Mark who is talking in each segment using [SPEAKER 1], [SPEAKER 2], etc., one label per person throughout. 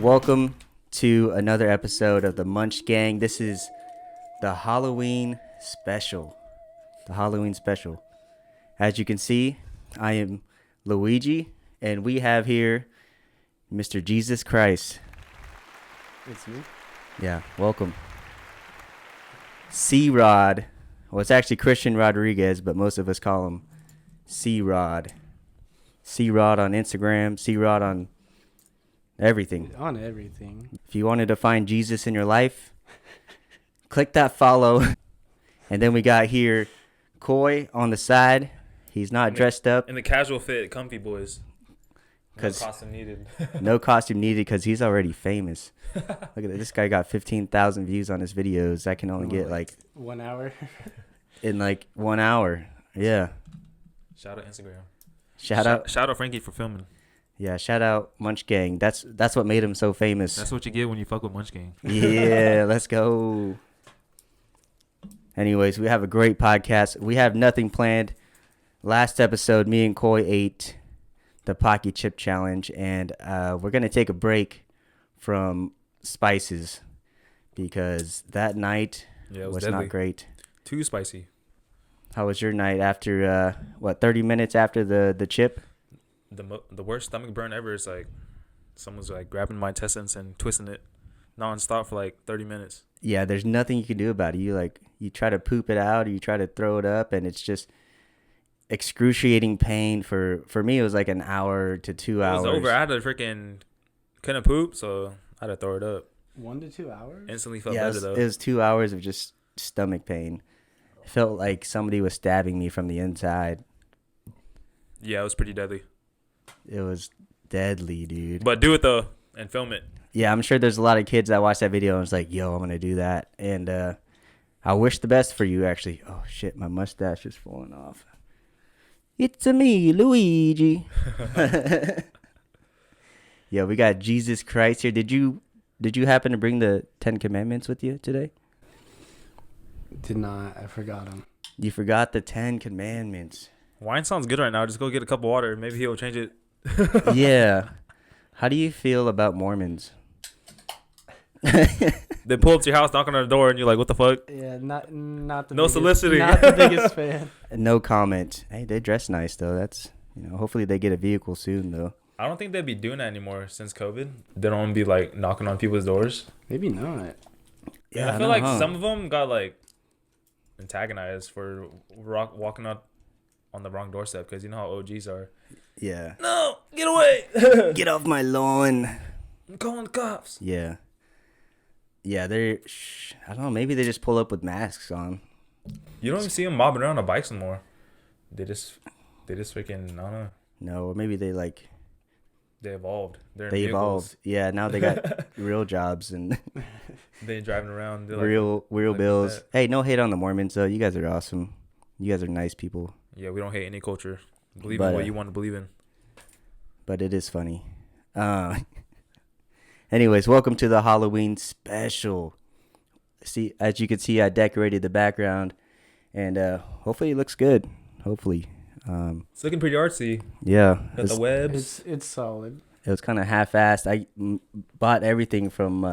[SPEAKER 1] Welcome to another episode of the Munch Gang. This is the Halloween special. The Halloween special. As you can see, I am Luigi, and we have here Mr. Jesus Christ.
[SPEAKER 2] It's me.
[SPEAKER 1] Yeah, welcome. C-Rod. Well, it's actually Christian Rodriguez, but most of us call him C-Rod. C-Rod on Instagram, C-Rod on everything.
[SPEAKER 2] On everything.
[SPEAKER 1] If you wanted to find Jesus in your life, click that follow. And then we got here Koui on the side. He's not dressed up.
[SPEAKER 3] In the casual fit, comfy boys. No
[SPEAKER 1] 'Cause
[SPEAKER 3] costume needed.
[SPEAKER 1] No costume needed because he's already famous. Look at that. This guy got 15,000 views on his videos. I can only get like
[SPEAKER 2] 1 hour.
[SPEAKER 1] in like 1 hour. Yeah.
[SPEAKER 3] Shout out Instagram.
[SPEAKER 1] Shout
[SPEAKER 3] out Frankie for filming.
[SPEAKER 1] Yeah, shout out Munch Gang. That's what made him so famous.
[SPEAKER 3] That's what you get when you fuck with Munch Gang.
[SPEAKER 1] Yeah, let's go. Anyways, we have a great podcast. We have nothing planned. Last episode, me and Koui ate the Pocky Chip Challenge, and we're going to take a break from spices because that night was not great.
[SPEAKER 3] Too spicy.
[SPEAKER 1] How was your night after, 30 minutes after the chip?
[SPEAKER 3] The worst stomach burn ever is like someone's like grabbing my intestines and twisting it nonstop for like 30 minutes.
[SPEAKER 1] Yeah, there's nothing you can do about it. You try to poop it out or you try to throw it up, and it's just excruciating pain. For me, it was like an hour to 2 hours.
[SPEAKER 3] It was over. I had to couldn't poop, so I had to throw it up.
[SPEAKER 2] 1 to 2 hours?
[SPEAKER 3] Instantly felt better though.
[SPEAKER 1] It was 2 hours of just stomach pain. It felt like somebody was stabbing me from the inside.
[SPEAKER 3] Yeah, it was pretty deadly.
[SPEAKER 1] It was deadly, dude.
[SPEAKER 3] But do it though and film it.
[SPEAKER 1] Yeah, I'm sure there's a lot of kids that watched that video and was like, yo, I'm going to do that. And I wish the best for you, actually. Oh, shit, my mustache is falling off. It's me, Luigi. Yeah, we got Jesus Christ here. Did you happen to bring the 10 Commandments with you today?
[SPEAKER 2] Did not. I forgot them.
[SPEAKER 1] You forgot the 10 Commandments.
[SPEAKER 3] Wine sounds good right now. Just go get a cup of water. Maybe he'll change it.
[SPEAKER 1] Yeah. How do you feel about Mormons?
[SPEAKER 3] They pull up to your house, knock on the door, and you're like, "What the fuck?"
[SPEAKER 2] Yeah, not the
[SPEAKER 3] No
[SPEAKER 2] biggest,
[SPEAKER 3] soliciting.
[SPEAKER 2] Not the biggest fan.
[SPEAKER 1] No comment. Hey, they dress nice though. That's hopefully they get a vehicle soon though.
[SPEAKER 3] I don't think they'd be doing that anymore since COVID. They don't be like knocking on people's doors.
[SPEAKER 2] Maybe not.
[SPEAKER 3] Yeah, I feel like some of them got like antagonized for walking out on the wrong doorstep because you know how OGs are.
[SPEAKER 1] Yeah.
[SPEAKER 3] No, get away!
[SPEAKER 1] Get off my lawn.
[SPEAKER 3] I'm calling the cops.
[SPEAKER 1] Yeah. Yeah, I don't know. Maybe they just pull up with masks on.
[SPEAKER 3] You don't even see them mobbing around on bikes anymore. They just freaking, I don't know.
[SPEAKER 1] No, or maybe they
[SPEAKER 3] evolved.
[SPEAKER 1] They evolved. Yeah, now they got real jobs and
[SPEAKER 3] They driving around.
[SPEAKER 1] real
[SPEAKER 3] like
[SPEAKER 1] bills.
[SPEAKER 3] that.
[SPEAKER 1] Hey, no hate on the Mormons though. You guys are awesome. You guys are nice people.
[SPEAKER 3] Yeah, we don't hate any culture. Believe in what you want to believe in.
[SPEAKER 1] But it is funny. Anyways, welcome to the Halloween special. See, as you can see, I decorated the background, and hopefully it looks good. Hopefully,
[SPEAKER 3] It's looking pretty artsy.
[SPEAKER 1] yeah.
[SPEAKER 3] Got the webs.
[SPEAKER 2] It's solid.
[SPEAKER 1] It was kind of half-assed. I bought everything from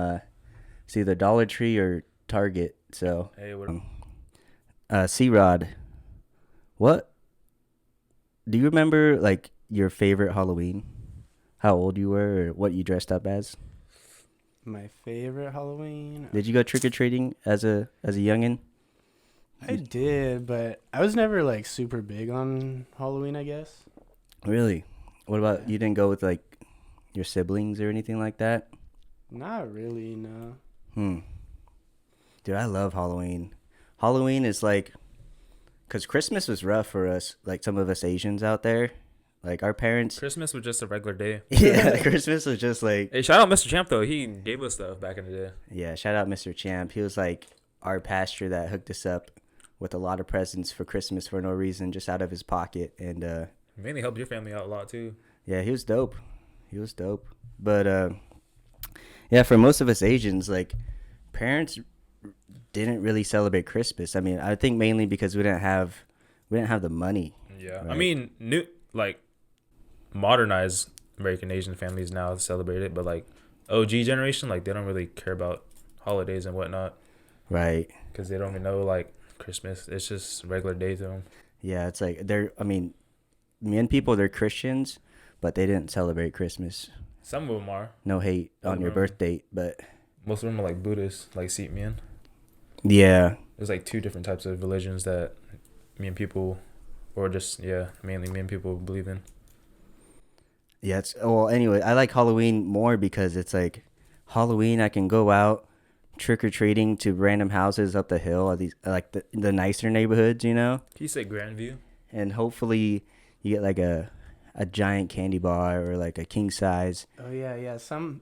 [SPEAKER 1] it's either Dollar Tree or Target. So,
[SPEAKER 3] Hey, what?
[SPEAKER 1] C-Rod, what do you remember? Like your favorite Halloween? How old you were, or what you dressed up as?
[SPEAKER 2] My favorite Halloween.
[SPEAKER 1] Did you go trick or treating as a youngin?
[SPEAKER 2] I did, but I was never like super big on Halloween, I guess.
[SPEAKER 1] Really? What about you? Didn't go with like your siblings or anything like that?
[SPEAKER 2] Not really, no.
[SPEAKER 1] Dude, I love Halloween. Halloween is like, because Christmas was rough for us, like some of us Asians out there. Like our parents.
[SPEAKER 3] Christmas was just a regular day.
[SPEAKER 1] Yeah, Christmas was just like.
[SPEAKER 3] Hey, shout out Mr. Champ though. He gave us stuff back in the day.
[SPEAKER 1] Yeah, shout out Mr. Champ. He was like our pastor that hooked us up with a lot of presents for Christmas for no reason, just out of his pocket. And
[SPEAKER 3] Mainly helped your family out a lot too.
[SPEAKER 1] yeah, he was dope. But yeah, for most of us Asians, like parents didn't really celebrate Christmas. I mean, I think mainly because we didn't have the money.
[SPEAKER 3] Yeah,
[SPEAKER 1] right?
[SPEAKER 3] I mean, modernized American Asian families now celebrate it, but like OG generation, like they don't really care about holidays and whatnot.
[SPEAKER 1] Right.
[SPEAKER 3] Because they don't even know like Christmas. It's just regular day to them.
[SPEAKER 1] Yeah, it's like I mean, Mian people, they're Christians, but they didn't celebrate Christmas.
[SPEAKER 3] Some of them are.
[SPEAKER 1] No hate on your birth date, but
[SPEAKER 3] most of them are like Buddhists, like Sikh Mian.
[SPEAKER 1] Yeah.
[SPEAKER 3] There's like two different types of religions that Mian people, or just mainly Mian people believe in.
[SPEAKER 1] Yeah, anyway, I like Halloween more because it's like Halloween I can go out trick or treating to random houses up the hill at these like the nicer neighborhoods, you know?
[SPEAKER 3] Can you say Grandview?
[SPEAKER 1] And hopefully you get like a giant candy bar or like a king size.
[SPEAKER 2] Oh yeah.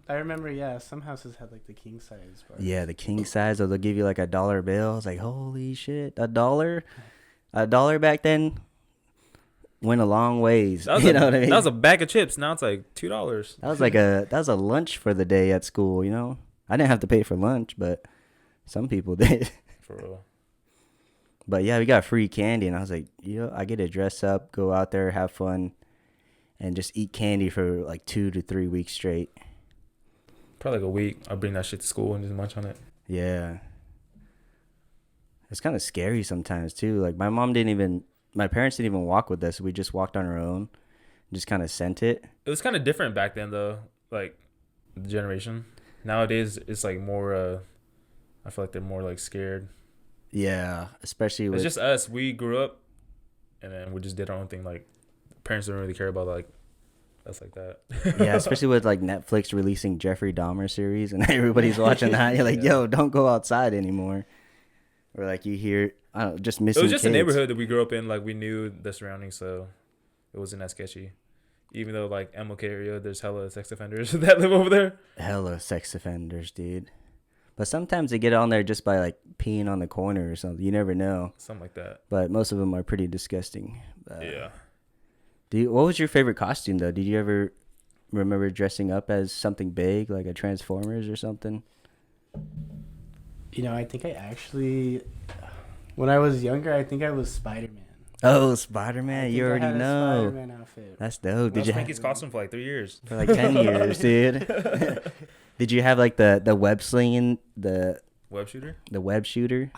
[SPEAKER 2] I remember some houses had like the king size bars.
[SPEAKER 1] Yeah, the king size, or they'll give you like $1 bill. It's like, holy shit, $1? $1 back then went a long ways. You know what I mean?
[SPEAKER 3] That was a bag of chips. Now it's like $2.
[SPEAKER 1] That was a lunch for the day at school, you know? I didn't have to pay for lunch, but some people did.
[SPEAKER 3] For real.
[SPEAKER 1] But yeah, we got free candy, and I was like, I get to dress up, go out there, have fun, and just eat candy for like 2 to 3 weeks straight.
[SPEAKER 3] Probably like a week. I'll bring that shit to school and just munch on it.
[SPEAKER 1] Yeah. It's kind of scary sometimes too. Like my parents didn't even walk with us. We just walked on our own, just kind of sent it.
[SPEAKER 3] It was kind of different back then though, like the generation. Nowadays it's like more I feel like they're more like scared.
[SPEAKER 1] Yeah, especially
[SPEAKER 3] it's just us. We grew up and then we just did our own thing. Like parents don't really care about like us like that.
[SPEAKER 1] Yeah, especially with like Netflix releasing Jeffrey Dahmer series and everybody's watching that. You're like, yo, don't go outside anymore. Or like you hear, I don't know, just missing.
[SPEAKER 3] It was just
[SPEAKER 1] kids.
[SPEAKER 3] a neighborhood that we grew up in. Like we knew the surroundings, so it wasn't that sketchy. Even though like MLK area, there's hella sex offenders that live over there.
[SPEAKER 1] Hella sex offenders, dude. But sometimes they get on there just by like peeing on the corner or something. You never know.
[SPEAKER 3] Something like that.
[SPEAKER 1] But most of them are pretty disgusting.
[SPEAKER 3] Yeah.
[SPEAKER 1] What was your favorite costume though? Did you ever remember dressing up as something big, like a Transformers or something?
[SPEAKER 2] I think I actually, when I was younger, I think I was Spider-Man.
[SPEAKER 1] Oh, Spider-Man! You already know.
[SPEAKER 2] Spider-Man outfit.
[SPEAKER 1] That's dope.
[SPEAKER 3] Did you have Frankie's costume for like 3 years?
[SPEAKER 1] For like 10 years, dude. Did you have like the web slinging, the
[SPEAKER 3] web shooter?
[SPEAKER 1] The web shooter?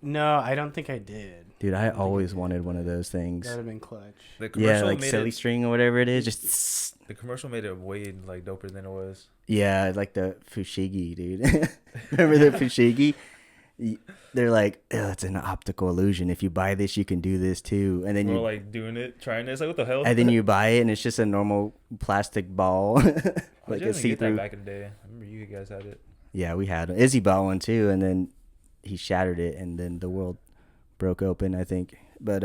[SPEAKER 2] No, I don't think I did.
[SPEAKER 1] Dude, I always wanted one of those things.
[SPEAKER 2] That would have been clutch.
[SPEAKER 1] Like silly string or whatever it is. Just
[SPEAKER 3] the commercial made it way like doper than it was.
[SPEAKER 1] Yeah, like the fushigi, dude. Remember the fushigi? They're like, it's an optical illusion. If you buy this, you can do this too. And then
[SPEAKER 3] you're like doing it, trying it. It's like, what the hell?
[SPEAKER 1] And then you buy it, and it's just a normal plastic ball, like a see-through.
[SPEAKER 3] Back in the day, I remember you guys had it.
[SPEAKER 1] Yeah, we had it. Izzy bought one too, and then he shattered it, and then the world broke open, I think. But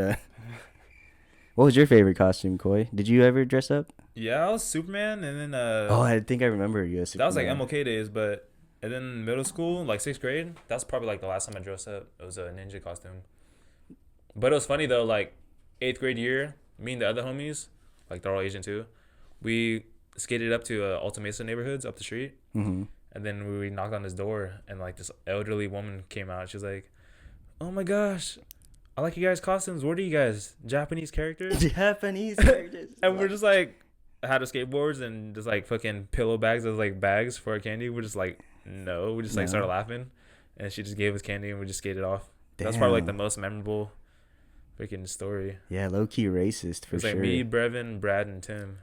[SPEAKER 1] what was your favorite costume, Koui? Did you ever dress up?
[SPEAKER 3] Yeah, I was Superman, and then
[SPEAKER 1] I think I remember you as Superman.
[SPEAKER 3] That was like MLK days, but. And then middle school, like 6th grade, that's probably like the last time I dressed up. It was a ninja costume. But it was funny though, like 8th grade year, me and the other homies, like they're all Asian too, we skated up to Alta Mesa neighborhoods up the street.
[SPEAKER 1] Mm-hmm.
[SPEAKER 3] And then we knocked on his door, and like this elderly woman came out. She was like, "Oh my gosh, I like you guys' costumes. What are you guys, Japanese characters?"
[SPEAKER 1] Japanese characters.
[SPEAKER 3] And we're just like, had our skateboards and just like fucking pillow bags as like bags for our candy. We're just like, no, we just like started laughing, and she just gave us candy, and we just skated off. Damn. That's probably like the most memorable freaking story.
[SPEAKER 1] Yeah, low key racist for sure.
[SPEAKER 3] It's like me, Brevin, Brad, and Tim,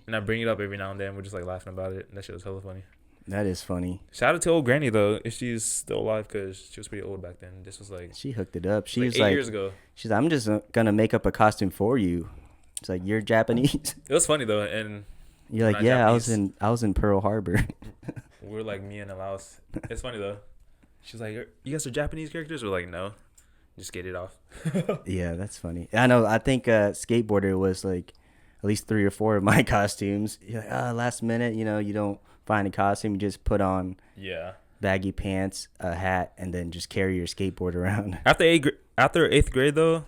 [SPEAKER 3] and I bring it up every now and then. We're just like laughing about it, and that shit was hella funny.
[SPEAKER 1] That is funny.
[SPEAKER 3] Shout out to old Granny though, if she's still alive, because she was pretty old back then. This was like
[SPEAKER 1] she hooked it up. She was
[SPEAKER 3] like 8 years ago.
[SPEAKER 1] She's like, I'm just gonna make up a costume for you. It's like, you're Japanese.
[SPEAKER 3] It was funny though, and
[SPEAKER 1] you're like, yeah, Japanese. I was in Pearl Harbor.
[SPEAKER 3] We were like me and Laos. It's funny though. She's like, you guys are Japanese characters? We're like, no, just skated off.
[SPEAKER 1] Yeah, that's funny. I know. I think skateboarder was like at least 3 or 4 of my costumes. You're like, last minute, you don't find a costume, you just put on baggy pants, a hat, and then just carry your skateboard around.
[SPEAKER 3] After 8th grade though,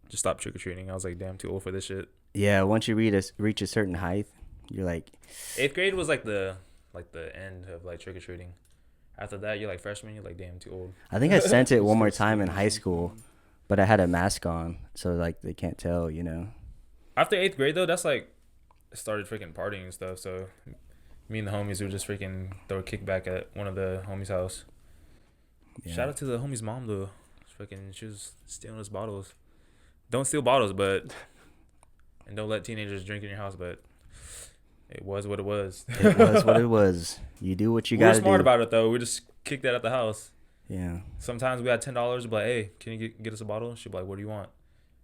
[SPEAKER 3] just stopped trick or treating. I was like, damn, too old for this shit.
[SPEAKER 1] Yeah, once you reach a certain height, you're like
[SPEAKER 3] 8th grade was like the end of like trick or treating. After that, you're like freshman. You're like, damn, too old.
[SPEAKER 1] I think I sent it one more time in high school, but I had a mask on, so like they can't tell,
[SPEAKER 3] After 8th grade though, that's like started freaking partying and stuff. So Me and the homies would just freaking throw a kickback at one of the homies' house.
[SPEAKER 1] Yeah.
[SPEAKER 3] Shout out to the homie's mom though. She was stealing us bottles. Don't steal bottles, but and don't let teenagers drink in your house. But it was what it was.
[SPEAKER 1] It was what it was. You do what you
[SPEAKER 3] We were
[SPEAKER 1] gotta do.
[SPEAKER 3] smart about it though. We just kicked that at the house.
[SPEAKER 1] Yeah.
[SPEAKER 3] Sometimes we had $10. Be like, hey, can you get us a bottle? She'd be like, what do you want?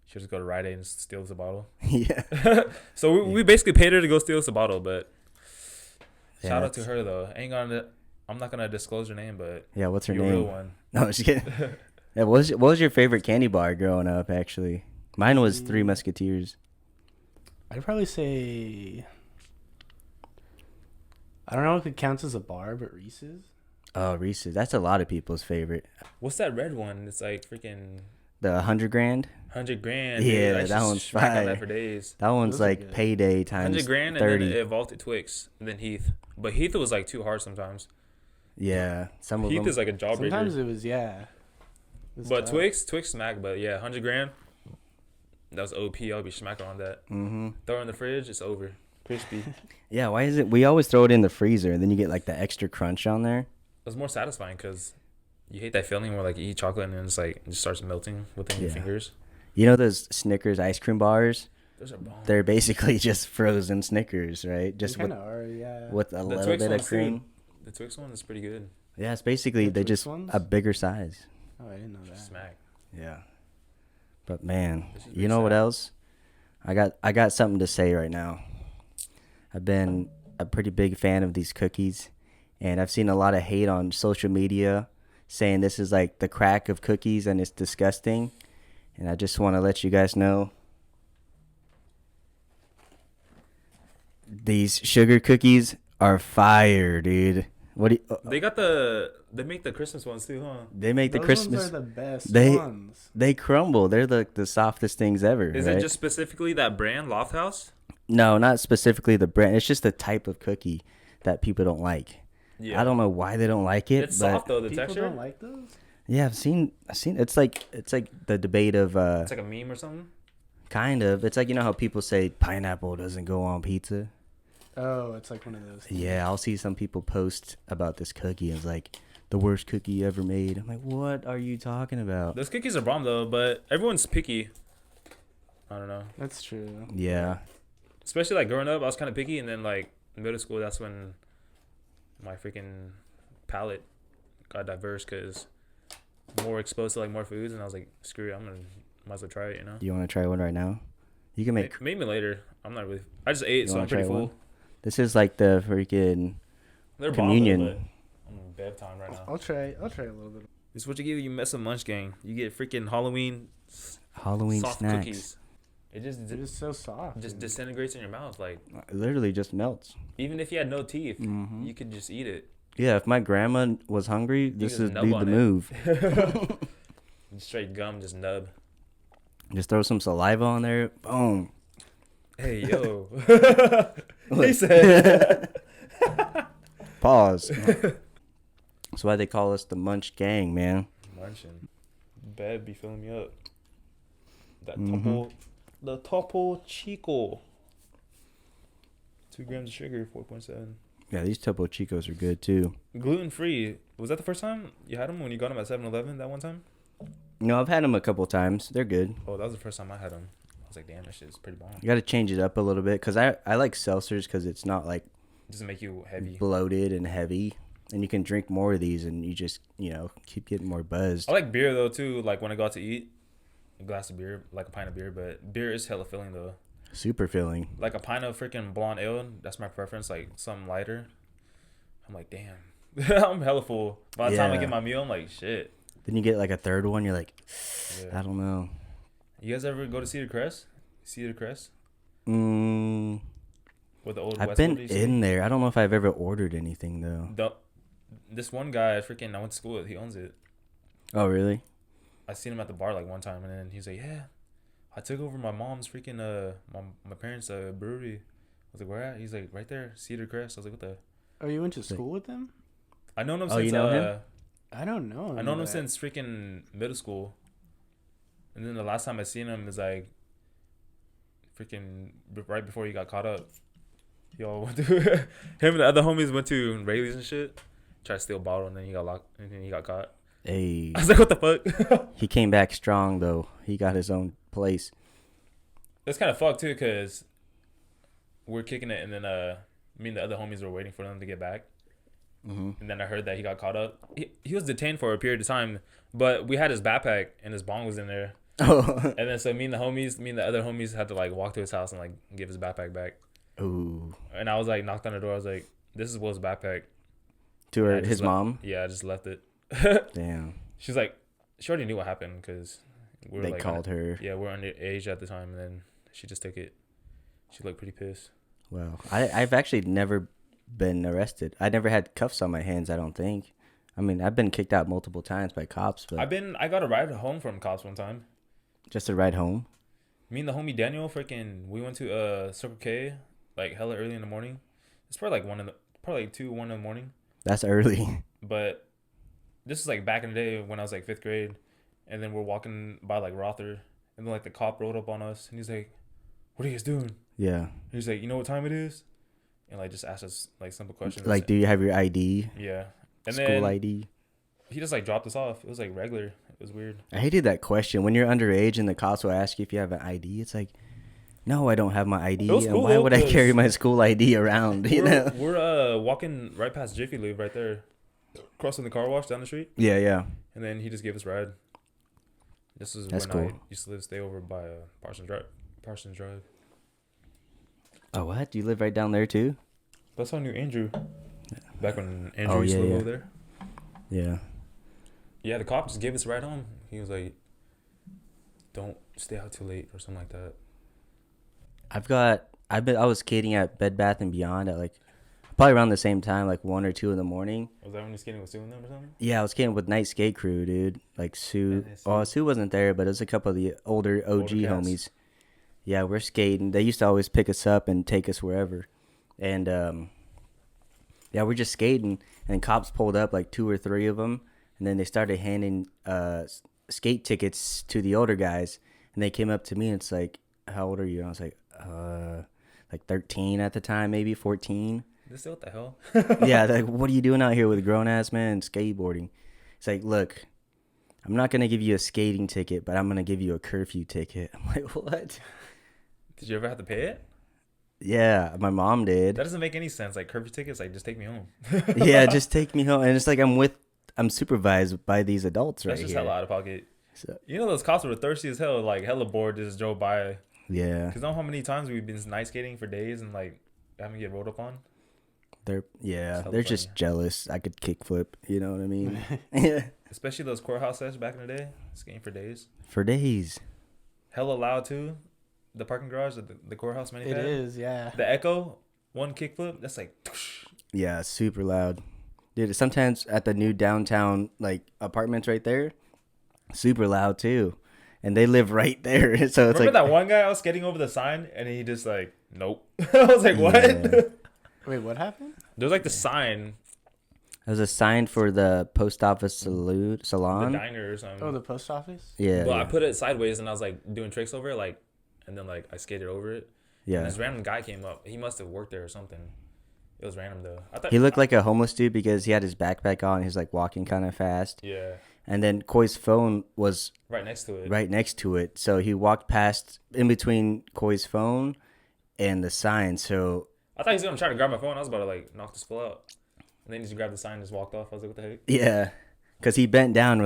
[SPEAKER 3] She'll just go to Rite Aid and steal us a bottle.
[SPEAKER 1] Yeah.
[SPEAKER 3] So we basically paid her to go steal us a bottle. But
[SPEAKER 1] Yeah,
[SPEAKER 3] shout out to her though. I'm not gonna disclose her name, but
[SPEAKER 1] Yeah, what's her
[SPEAKER 3] you're a
[SPEAKER 1] name?
[SPEAKER 3] real one.
[SPEAKER 1] No, just kidding. Yeah, what was your favorite candy bar growing up, actually? Mine was Three Musketeers.
[SPEAKER 2] I'd probably say, I don't know if it counts as a bar, but Reese's.
[SPEAKER 1] Oh, Reese's. That's a lot of people's favorite.
[SPEAKER 3] What's that red one? It's like freaking
[SPEAKER 1] The 100 grand?
[SPEAKER 3] 100 grand.
[SPEAKER 1] Yeah,
[SPEAKER 3] dude. I used
[SPEAKER 1] that
[SPEAKER 3] to
[SPEAKER 1] one's
[SPEAKER 3] smack on
[SPEAKER 1] fire.
[SPEAKER 3] that for days.
[SPEAKER 1] That one's
[SPEAKER 2] Those are
[SPEAKER 1] like
[SPEAKER 2] good.
[SPEAKER 1] payday times
[SPEAKER 3] 100 grand
[SPEAKER 1] 30.
[SPEAKER 3] and then it evolved to Twix and then Heath. But Heath was like too hard sometimes.
[SPEAKER 1] Yeah, some of
[SPEAKER 3] Heath
[SPEAKER 1] them.
[SPEAKER 3] is like a jawbreaker.
[SPEAKER 2] Sometimes it was, yeah. It was
[SPEAKER 3] But
[SPEAKER 2] tough.
[SPEAKER 3] Twix smack. But yeah, 100 grand. That was OP. I'll be smacking on that.
[SPEAKER 1] Mm-hmm.
[SPEAKER 3] Throw it in the fridge. It's over. Crispy. It
[SPEAKER 1] Yeah, why is it? We always throw it in the freezer, and then you get like the extra crunch on there.
[SPEAKER 3] was more satisfying because you hate that feeling where like you eat chocolate and then it's like it just starts melting within your
[SPEAKER 1] Yeah.
[SPEAKER 3] fingers.
[SPEAKER 1] You know those Snickers ice cream bars?
[SPEAKER 3] Those are bomb.
[SPEAKER 1] They're basically just frozen Snickers, right? Just
[SPEAKER 2] They
[SPEAKER 1] with,
[SPEAKER 2] kind of are, yeah.
[SPEAKER 1] with a
[SPEAKER 3] The
[SPEAKER 1] little
[SPEAKER 3] Twix
[SPEAKER 1] bit of
[SPEAKER 3] ones, too.
[SPEAKER 1] cream.
[SPEAKER 3] The Twix one is pretty good.
[SPEAKER 1] Yeah, it's basically
[SPEAKER 2] The
[SPEAKER 1] they
[SPEAKER 2] Twix
[SPEAKER 1] just
[SPEAKER 2] ones?
[SPEAKER 1] a bigger size.
[SPEAKER 2] Oh, I didn't know that.
[SPEAKER 3] Smack.
[SPEAKER 1] Yeah. But man,
[SPEAKER 3] This is
[SPEAKER 1] you
[SPEAKER 3] pretty
[SPEAKER 1] know what
[SPEAKER 3] sad.
[SPEAKER 1] else? I got something to say right now. I've been a pretty big fan of these cookies, and I've seen a lot of hate on social media saying this is like the crack of cookies and it's disgusting. And I just want to let you guys know these sugar cookies are fire, dude. What do you,
[SPEAKER 3] They make the Christmas ones too, huh?
[SPEAKER 1] they make the
[SPEAKER 2] Those
[SPEAKER 1] Christmas
[SPEAKER 2] ones are the best
[SPEAKER 1] they-
[SPEAKER 2] ones.
[SPEAKER 1] they crumble. They're the softest things ever.
[SPEAKER 3] Is
[SPEAKER 1] right?
[SPEAKER 3] it just specifically that brand, Loft House?
[SPEAKER 1] No, not specifically the brand. It's just the type of cookie that people don't like.
[SPEAKER 3] Yeah.
[SPEAKER 1] I don't know why they don't like it.
[SPEAKER 3] It's
[SPEAKER 1] but
[SPEAKER 3] soft though, the
[SPEAKER 2] People
[SPEAKER 3] texture.
[SPEAKER 2] don't like those?
[SPEAKER 1] Yeah, I've seen it's like the debate of
[SPEAKER 3] It's like a meme or something.
[SPEAKER 1] kind of. It's like, you know how people say pineapple doesn't go on pizza?
[SPEAKER 2] Oh, it's like one of those. things.
[SPEAKER 1] Yeah, I'll see some people post about this cookie and it's like the worst cookie ever made. I'm like, what are you talking about?
[SPEAKER 3] Those cookies are bomb though, but everyone's picky. I don't know.
[SPEAKER 2] That's true.
[SPEAKER 1] Yeah.
[SPEAKER 3] Especially like growing up, I was kind of picky, and then like middle school, that's when my freaking palate got diverse because more exposed to like more foods, and I was like, screw it, might as well try it, you know.
[SPEAKER 1] Do you want to try one right now? You can make.
[SPEAKER 3] Maybe later. I'm not really. I just ate,
[SPEAKER 1] You
[SPEAKER 3] so
[SPEAKER 1] wanna
[SPEAKER 3] I'm pretty
[SPEAKER 1] try
[SPEAKER 3] full.
[SPEAKER 1] one? This is like the freaking
[SPEAKER 3] They're
[SPEAKER 1] communion.
[SPEAKER 3] bomb, though, but I'm in bev time right now.
[SPEAKER 2] I'll try a little bit.
[SPEAKER 3] This is what you get when you mess with Munch Gang. You get freaking
[SPEAKER 1] Halloween
[SPEAKER 3] soft
[SPEAKER 1] snacks.
[SPEAKER 3] cookies. It just
[SPEAKER 2] It's just so soft.
[SPEAKER 3] just
[SPEAKER 2] and-
[SPEAKER 3] disintegrates in your mouth. Like
[SPEAKER 1] It literally just melts.
[SPEAKER 3] even if you had no teeth,
[SPEAKER 1] Mhm.
[SPEAKER 3] you could just eat it.
[SPEAKER 1] Yeah, if my grandma was hungry, this
[SPEAKER 3] just
[SPEAKER 1] would
[SPEAKER 3] nub
[SPEAKER 1] be
[SPEAKER 3] on
[SPEAKER 1] the
[SPEAKER 3] it.
[SPEAKER 1] move.
[SPEAKER 3] Straight gum, just nub.
[SPEAKER 1] Just throw some saliva on there. Boom.
[SPEAKER 3] Hey yo, he said.
[SPEAKER 1] Pause. That's why they call us the Munch Gang, man.
[SPEAKER 3] Munching. Bev be filling me up. That
[SPEAKER 1] Mhm.
[SPEAKER 3] the Topo Chico. 2 grams of sugar, 4.7.
[SPEAKER 1] Yeah, these Topo Chicos are good too.
[SPEAKER 3] Gluten free. Was that the first time you had them when you got them at 7-Eleven that one time?
[SPEAKER 1] No, I've had them a couple times. They're good.
[SPEAKER 3] Oh, that was the first time I had them. I was like, damn, that shit's pretty bomb.
[SPEAKER 1] You got to change it up a little bit because I like seltzers because it's not like
[SPEAKER 3] Doesn't make you heavy.
[SPEAKER 1] bloated and heavy. And you can drink more of these and you just, keep getting more buzzed.
[SPEAKER 3] I like beer though too. Like when I go out to eat, a glass of beer, like a pint of beer. But beer is hella filling though.
[SPEAKER 1] Super filling.
[SPEAKER 3] Like a pint of freaking blonde ale, that's my preference. Like something lighter. I'm like, damn, I'm hella full. By the time I
[SPEAKER 1] Yeah.
[SPEAKER 3] get my meal, I'm like, shit.
[SPEAKER 1] Then you get like a third one. You're like,
[SPEAKER 3] Yeah.
[SPEAKER 1] I don't know.
[SPEAKER 3] You guys ever go to Cedar Crest? Cedar Crest
[SPEAKER 1] Mm,
[SPEAKER 3] with the old
[SPEAKER 1] I've
[SPEAKER 3] Westwood
[SPEAKER 1] been
[SPEAKER 3] used to be?
[SPEAKER 1] in there. I don't know if I've ever ordered anything though.
[SPEAKER 3] This one guy, freaking, I went to school with. He owns it.
[SPEAKER 1] Oh, really?
[SPEAKER 3] I seen him at the bar like one time, and then he's like, "Yeah, I took over my mom's freaking my parents' brewery." I was like, "Where at?" He's like, "Right there, Cedar Crest." I was like, "What the?"
[SPEAKER 2] Oh, you went to school with them?
[SPEAKER 3] I known him
[SPEAKER 1] Oh,
[SPEAKER 3] since
[SPEAKER 1] you know him?
[SPEAKER 2] I don't know.
[SPEAKER 3] I known him since freaking middle school, and then the last time I seen him is like freaking right before he got caught up. Y'all went to him and the other homies went to Rayleigh's and shit. Tried to steal a bottle and then he got locked and then he got caught.
[SPEAKER 1] Hey,
[SPEAKER 3] I was like, what the fuck?
[SPEAKER 1] he came back strong though. He got his own place.
[SPEAKER 3] It's kind of fucked too because we're kicking it and then me and the other homies were waiting for them to get back.
[SPEAKER 1] Mm-hmm.
[SPEAKER 3] And then I heard that he got caught up. He was detained for a period of time, but we had his backpack and his bong was in there.
[SPEAKER 1] Oh.
[SPEAKER 3] And then so me and the other homies had to like walk to his house and like give his backpack back.
[SPEAKER 1] Ooh.
[SPEAKER 3] And I was like knocked on the door. I was like, "This is Will's backpack."
[SPEAKER 1] To her,
[SPEAKER 3] And I
[SPEAKER 1] his
[SPEAKER 3] just
[SPEAKER 1] mom.
[SPEAKER 3] Yeah, I just left it.
[SPEAKER 1] Damn.
[SPEAKER 3] She's like, she already knew what happened because we were
[SPEAKER 1] They
[SPEAKER 3] like,
[SPEAKER 1] called her.
[SPEAKER 3] Yeah, we're underage at the time, and then she just took it. She looked pretty pissed.
[SPEAKER 1] Well, I've actually never been arrested. I never had cuffs on my hands. I don't think. I mean, I've been kicked out multiple times by cops, but
[SPEAKER 3] I got a ride home from cops one time.
[SPEAKER 1] just to ride home.
[SPEAKER 3] Me and the homie Daniel, we went to Circle K like hella early in the morning. It's probably like 1 in the morning.
[SPEAKER 1] That's early.
[SPEAKER 3] But this is like back in the day when I was like 5th grade, and then we're walking by like Rother, and then like the cop rolled up on us, and he's like, "What are you guys doing?"
[SPEAKER 1] Yeah.
[SPEAKER 3] And he's like, "You know what time it is?" And like just asked us like simple questions.
[SPEAKER 1] Like, do you have your ID?
[SPEAKER 3] Yeah. And
[SPEAKER 1] School
[SPEAKER 3] then
[SPEAKER 1] ID?
[SPEAKER 3] he just like dropped us off. It was like regular. It was weird.
[SPEAKER 1] I hated that question. When you're underage and the cops will ask you if you have an ID, it's like, no, I don't have my ID.
[SPEAKER 3] It was
[SPEAKER 1] And
[SPEAKER 3] cool,
[SPEAKER 1] why
[SPEAKER 3] though,
[SPEAKER 1] would I
[SPEAKER 3] 'cause
[SPEAKER 1] carry my school ID around? You know?
[SPEAKER 3] We're walking right past Jiffy Lube right there, crossing the car wash down the street,
[SPEAKER 1] Yeah, yeah.
[SPEAKER 3] and then he just gave us a ride. This is
[SPEAKER 1] That's
[SPEAKER 3] when I
[SPEAKER 1] cool.
[SPEAKER 3] used to stay over by Parsons Drive.
[SPEAKER 1] Oh, what? You live right down there too?
[SPEAKER 3] That's how I knew Andrew. Back when Andrew
[SPEAKER 1] Oh,
[SPEAKER 3] used to
[SPEAKER 1] yeah,
[SPEAKER 3] live
[SPEAKER 1] yeah.
[SPEAKER 3] over there.
[SPEAKER 1] Yeah.
[SPEAKER 3] Yeah, the cop just gave us a ride home. He was like, "Don't stay out too late" or something like that.
[SPEAKER 1] I was skating at Bed Bath and Beyond at like probably around the same time, like 1 or 2 in the morning.
[SPEAKER 3] Was that when you were skating with Sue and them or something?
[SPEAKER 1] Yeah, I was skating with Night Skate Crew, dude. Like Sue.
[SPEAKER 3] NSC.
[SPEAKER 1] Oh, Sue wasn't there, but it was a couple of the older OG
[SPEAKER 3] Older cats.
[SPEAKER 1] homies. Yeah, we're skating. They used to always pick us up and take us wherever. And yeah, we're just skating, and cops pulled up, like 2 or 3 of them, and then they started handing skate tickets to the older guys, and they came up to me and it's like, "How old are you?" And I was like 13 at the time, maybe 14.
[SPEAKER 3] They say, "What the hell?"
[SPEAKER 1] Yeah, like, what are you doing out here with a grown ass man skateboarding? It's like, look, I'm not gonna give you a skating ticket, but I'm gonna give you a curfew ticket. I'm like, what?
[SPEAKER 3] Did you ever have to pay it?
[SPEAKER 1] Yeah, my mom did.
[SPEAKER 3] That doesn't make any sense. Like curfew tickets, like just take me home.
[SPEAKER 1] Yeah, just take me home. And it's like I'm supervised by these adults right
[SPEAKER 3] That's just
[SPEAKER 1] here.
[SPEAKER 3] hella out of pocket.
[SPEAKER 1] So,
[SPEAKER 3] You know those cops were thirsty as hell, like hella bored, just drove by.
[SPEAKER 1] yeah,
[SPEAKER 3] Cause know how many times we've been night skating for days and like having to get rolled up on.
[SPEAKER 1] they're
[SPEAKER 3] It's hella
[SPEAKER 1] just
[SPEAKER 3] funny.
[SPEAKER 1] jealous. I could kickflip. You know what I mean? Yeah,
[SPEAKER 3] Especially those courthouse sets back in the day, skating for days.
[SPEAKER 1] for days.
[SPEAKER 3] Hella loud too. The parking garage, the courthouse many
[SPEAKER 2] It is, yeah.
[SPEAKER 3] The echo, one kickflip, that's like.
[SPEAKER 1] Yeah, super loud. Dude, sometimes at the new downtown like apartments right there, super loud too. And they live right there. So it's
[SPEAKER 3] Remember
[SPEAKER 1] like
[SPEAKER 3] that one guy I was skating over the sign and he just like, nope. I was like, what?
[SPEAKER 1] Yeah.
[SPEAKER 2] Wait, what happened?
[SPEAKER 3] There's like the sign,
[SPEAKER 1] there's a sign for the post office
[SPEAKER 3] the
[SPEAKER 1] salon.
[SPEAKER 3] diner or something.
[SPEAKER 2] Oh, the post office?
[SPEAKER 1] Yeah.
[SPEAKER 3] Well,
[SPEAKER 1] yeah.
[SPEAKER 3] I put it sideways and I was like doing tricks over it, like, and then like I skated over it.
[SPEAKER 1] Yeah.
[SPEAKER 3] And this random guy came up. He must have worked there or something. It was random though. I thought
[SPEAKER 1] He looked like a homeless dude because he had his backpack on. He's like walking kind of fast.
[SPEAKER 3] Yeah,
[SPEAKER 1] And then Koi's phone was
[SPEAKER 3] right next to it.
[SPEAKER 1] right next to it. So he walked past in between Koi's phone and the sign. So
[SPEAKER 3] I thought he was gonna try to grab my phone. I was about to like knock this fool out. And then he just grabbed the sign and just walked off. I was like, what the heck?
[SPEAKER 1] yeah, because he bent down.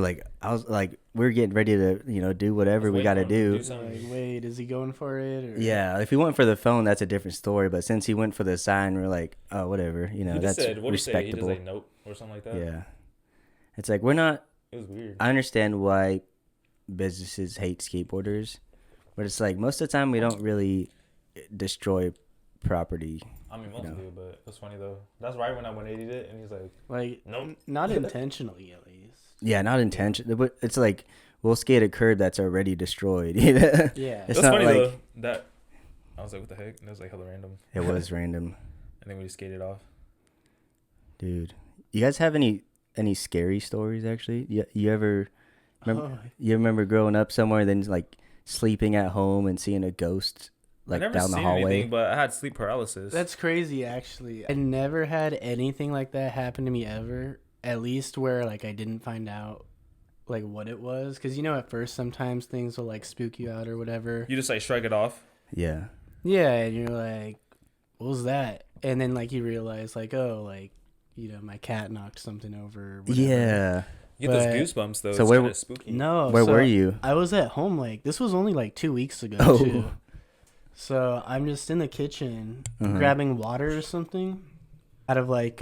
[SPEAKER 1] We're getting ready to do whatever we got to do.
[SPEAKER 2] Like, wait, is he going for it? Or?
[SPEAKER 1] Yeah, if he went for the phone, that's a different story. But since he went for the sign, we're like, oh, whatever.
[SPEAKER 3] He
[SPEAKER 1] That's
[SPEAKER 3] just said, what did he say? He just
[SPEAKER 1] respectable.
[SPEAKER 3] like nope or something like that.
[SPEAKER 1] Yeah, it's like we're not.
[SPEAKER 3] It was weird.
[SPEAKER 1] I understand why businesses hate skateboarders, but it's like most of the time we don't really destroy property.
[SPEAKER 3] I mean, most
[SPEAKER 1] No.
[SPEAKER 3] do, but it was funny though. That's right when I 180'd it, and he's like,
[SPEAKER 2] Like,
[SPEAKER 3] Nope.
[SPEAKER 2] not intentionally, at least.
[SPEAKER 1] Yeah, not intentional, but it's like we'll skate a curb that's already destroyed. You know?
[SPEAKER 2] Yeah.
[SPEAKER 1] It's
[SPEAKER 3] That's
[SPEAKER 1] not
[SPEAKER 3] funny
[SPEAKER 1] like-
[SPEAKER 3] though. That I was like, what the heck? And it was like hella random.
[SPEAKER 1] It was random,
[SPEAKER 3] And then we just skated off.
[SPEAKER 1] dude. You guys have any scary stories? Actually, you ever remember,
[SPEAKER 2] Oh,
[SPEAKER 1] you remember growing up somewhere, then like sleeping at home and seeing a ghost like
[SPEAKER 3] I never
[SPEAKER 1] down the
[SPEAKER 3] seen
[SPEAKER 1] hallway.
[SPEAKER 3] anything, but I had sleep paralysis.
[SPEAKER 2] That's crazy, actually. I never had anything like that happen to me ever. At least where like I didn't find out like what it was, because you know at first sometimes things will like spook you out or whatever.
[SPEAKER 3] You just like shrug it off.
[SPEAKER 1] Yeah.
[SPEAKER 2] Yeah, and you're like, what was that? And then like you realize like, oh, like, you know, my cat knocked something over. Or whatever.
[SPEAKER 1] Yeah.
[SPEAKER 3] You get
[SPEAKER 2] But-
[SPEAKER 3] those goosebumps though.
[SPEAKER 1] So
[SPEAKER 3] It's
[SPEAKER 1] where-
[SPEAKER 3] kind of spooky.
[SPEAKER 2] No.
[SPEAKER 1] Where
[SPEAKER 2] so
[SPEAKER 1] were you?
[SPEAKER 2] I was at home. Like this was only like 2 weeks ago
[SPEAKER 1] Oh.
[SPEAKER 2] too. So I'm just in the kitchen grabbing water or something out of like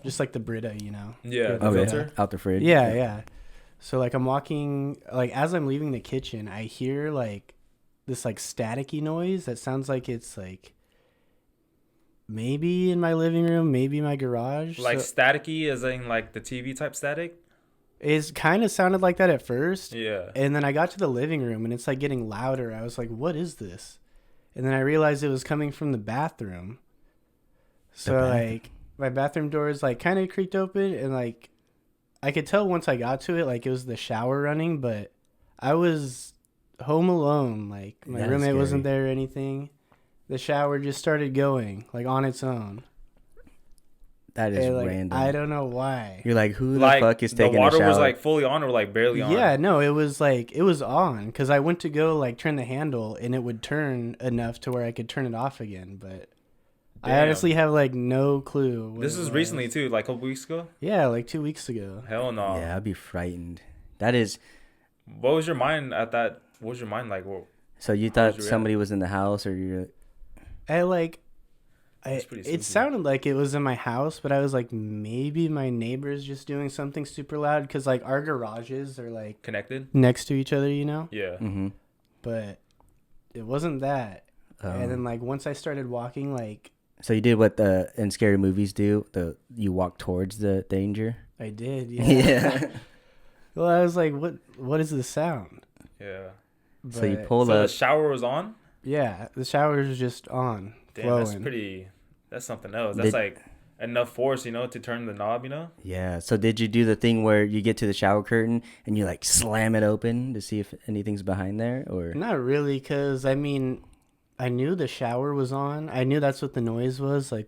[SPEAKER 2] just like the Brita, you know.
[SPEAKER 3] Yeah, the
[SPEAKER 1] Oh, yeah.
[SPEAKER 3] filter.
[SPEAKER 1] Out the fridge.
[SPEAKER 2] Yeah, yeah. So like I'm walking, like as I'm leaving the kitchen, I hear like this like staticky noise that sounds like it's like maybe in my living room, maybe my garage.
[SPEAKER 3] Like
[SPEAKER 2] So
[SPEAKER 3] staticky, as in like the TV type static.
[SPEAKER 2] it's kind of sounded like that at first.
[SPEAKER 3] Yeah.
[SPEAKER 2] And then I got to the living room and it's like getting louder. I was like, what is this? And then I realized it was coming from the bathroom. So like my bathroom door is like kind of creaked open, and like I could tell once I got to it, like it was the shower running, but I was home alone. Like my
[SPEAKER 1] That is
[SPEAKER 2] roommate wasn't
[SPEAKER 1] scary.
[SPEAKER 2] there or anything. The shower just started going like on its own.
[SPEAKER 1] That is
[SPEAKER 2] And, like,
[SPEAKER 1] random.
[SPEAKER 2] I don't know why.
[SPEAKER 1] You're like, who the
[SPEAKER 3] Like
[SPEAKER 1] fuck is taking
[SPEAKER 3] the water
[SPEAKER 1] a shower?
[SPEAKER 3] was like fully on or like barely on.
[SPEAKER 2] Yeah, no, it was like it was on because I went to go like turn the handle and it would turn enough to where I could turn it off again. But I
[SPEAKER 3] Damn.
[SPEAKER 2] honestly have like no clue. What
[SPEAKER 3] This
[SPEAKER 2] it
[SPEAKER 3] is
[SPEAKER 2] was.
[SPEAKER 3] recently too, like a couple weeks ago.
[SPEAKER 2] Yeah, like 2 weeks ago.
[SPEAKER 3] Hell no.
[SPEAKER 1] Yeah, I'd be frightened. That is.
[SPEAKER 3] What was your mind at that? What was your mind like? Well,
[SPEAKER 1] So you
[SPEAKER 3] was
[SPEAKER 1] thought
[SPEAKER 3] your
[SPEAKER 1] somebody was in the house, or you're?
[SPEAKER 3] That's pretty spooky.
[SPEAKER 2] It sounded like it was in my house, but I was like, maybe my neighbor's just doing something super loud because like our garages are like
[SPEAKER 3] connected.
[SPEAKER 2] next to each other, you know.
[SPEAKER 3] Yeah.
[SPEAKER 1] Mm-hmm.
[SPEAKER 2] But it wasn't that. And then like once I started walking, like
[SPEAKER 1] So you did what the in scary movies do. You walk towards the danger.
[SPEAKER 2] I did, yeah.
[SPEAKER 1] Yeah.
[SPEAKER 2] Well, I was like, what is the sound?
[SPEAKER 3] Yeah.
[SPEAKER 1] So you
[SPEAKER 2] But,
[SPEAKER 1] pull
[SPEAKER 3] So the
[SPEAKER 1] up.
[SPEAKER 3] shower was on.
[SPEAKER 2] yeah, the shower is just on,
[SPEAKER 3] Damn,
[SPEAKER 2] flowing.
[SPEAKER 3] that's pretty. That's something else. That's
[SPEAKER 1] Did-
[SPEAKER 3] like enough force, you know, to turn the knob. You know.
[SPEAKER 1] Yeah. So did you do the thing where you get to the shower curtain and you like slam it open to see if anything's behind there, or?
[SPEAKER 2] Not really, because I mean, I knew the shower was on. I knew that's what the noise was. Like,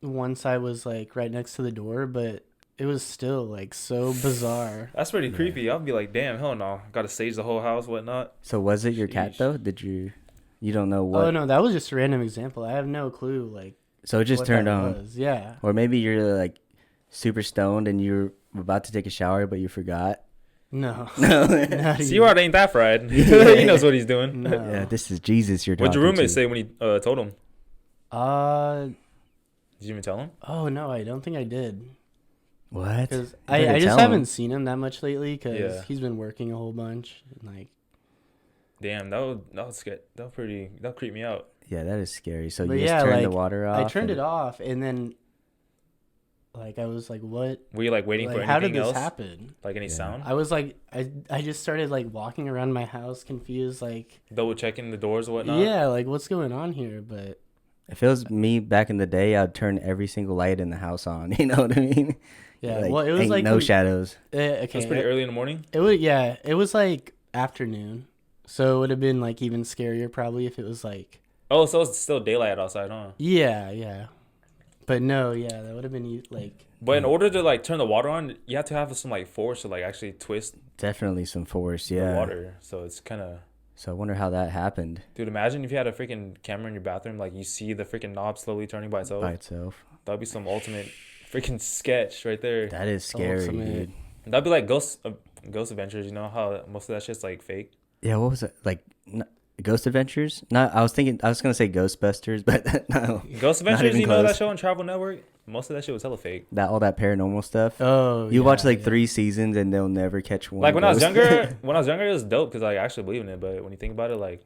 [SPEAKER 2] once I was like right next to the door, but it was still like so bizarre.
[SPEAKER 3] That's pretty creepy. I'll be like, damn, hell no. Got to sage the whole house, whatnot.
[SPEAKER 1] So was it your cat
[SPEAKER 3] Sheesh.
[SPEAKER 1] though? Did you? You don't know what?
[SPEAKER 2] Oh no, that was just a random example. I have no clue. Like,
[SPEAKER 1] So it just
[SPEAKER 2] what
[SPEAKER 1] turned
[SPEAKER 2] that
[SPEAKER 1] on.
[SPEAKER 2] was. Yeah.
[SPEAKER 1] Or maybe you're like super stoned and you're about to take a shower, but you forgot.
[SPEAKER 2] No.
[SPEAKER 1] No.
[SPEAKER 2] Not
[SPEAKER 3] See,
[SPEAKER 2] even-
[SPEAKER 3] Rod ain't that fried.
[SPEAKER 1] Yeah.
[SPEAKER 3] He knows what he's doing.
[SPEAKER 2] No.
[SPEAKER 1] Yeah, this is Jesus you're talking
[SPEAKER 3] What'd your roommate
[SPEAKER 1] to.
[SPEAKER 3] say when he told him?
[SPEAKER 2] Uh
[SPEAKER 3] Did you even tell him?
[SPEAKER 2] oh no, I don't think I did.
[SPEAKER 1] What?
[SPEAKER 2] Because
[SPEAKER 1] You
[SPEAKER 2] I
[SPEAKER 1] better
[SPEAKER 2] just
[SPEAKER 1] tell him.
[SPEAKER 2] haven't seen him that much lately because
[SPEAKER 3] Yeah.
[SPEAKER 2] he's been working a whole bunch. And like,
[SPEAKER 3] Damn, that would creep me out.
[SPEAKER 1] Yeah, that is scary. So
[SPEAKER 2] But
[SPEAKER 1] you just
[SPEAKER 2] yeah,
[SPEAKER 1] turned the
[SPEAKER 2] like,
[SPEAKER 1] water off.
[SPEAKER 2] I turned
[SPEAKER 1] and-
[SPEAKER 2] it off, and then like I was like, what?
[SPEAKER 3] Were you like waiting
[SPEAKER 2] Like,
[SPEAKER 3] for
[SPEAKER 2] how did
[SPEAKER 3] anything
[SPEAKER 2] this
[SPEAKER 3] else?
[SPEAKER 2] happen?
[SPEAKER 3] Like any
[SPEAKER 1] Yeah.
[SPEAKER 3] sound?
[SPEAKER 2] I was like, I just started like walking around my house, confused, like,
[SPEAKER 3] Double checking the doors and whatnot?
[SPEAKER 2] yeah, like what's going on here? But
[SPEAKER 1] If it was me back in the day, I'd turn every single light in the house on. You know what I mean?
[SPEAKER 2] yeah,
[SPEAKER 1] Like,
[SPEAKER 2] well, it was
[SPEAKER 1] ain't
[SPEAKER 2] like
[SPEAKER 1] no
[SPEAKER 2] when-
[SPEAKER 1] shadows.
[SPEAKER 2] okay,
[SPEAKER 3] It was pretty early in the morning?
[SPEAKER 2] It was it was like afternoon, so it would have been like even scarier probably if it was like
[SPEAKER 3] Oh, so it's still daylight outside, huh?
[SPEAKER 2] yeah, but no, yeah, that would have been like
[SPEAKER 3] But in order to like turn the water on, you have to have some like force to like actually twist
[SPEAKER 1] Definitely some force.
[SPEAKER 3] the
[SPEAKER 1] Yeah.
[SPEAKER 3] water. So it's kind of...
[SPEAKER 1] So I wonder how that happened
[SPEAKER 3] Dude, imagine if you had a freaking camera in your bathroom, like you see the freaking knob slowly turning by itself.
[SPEAKER 1] by itself.
[SPEAKER 3] That'd be some ultimate freaking sketch right there.
[SPEAKER 1] That is scary,
[SPEAKER 2] Ultimate.
[SPEAKER 1] dude.
[SPEAKER 3] That'd be like Ghost Adventures, you know how most of that shit's like fake.
[SPEAKER 1] Yeah, what was it? Like Ghost Adventures? Not. I was gonna say Ghostbusters, but no.
[SPEAKER 3] Ghost
[SPEAKER 1] Not
[SPEAKER 3] Adventures,
[SPEAKER 1] even
[SPEAKER 3] you know that
[SPEAKER 1] close.
[SPEAKER 3] show on Travel Network? Most of that shit was hella fake.
[SPEAKER 1] All that paranormal stuff.
[SPEAKER 2] oh
[SPEAKER 1] You watch
[SPEAKER 2] yeah,
[SPEAKER 1] like
[SPEAKER 2] yeah.
[SPEAKER 1] 3 seasons and they'll never catch one.
[SPEAKER 3] Like when I was
[SPEAKER 1] ghost.
[SPEAKER 3] younger, it was dope because I actually believe in it. But when you think about it, like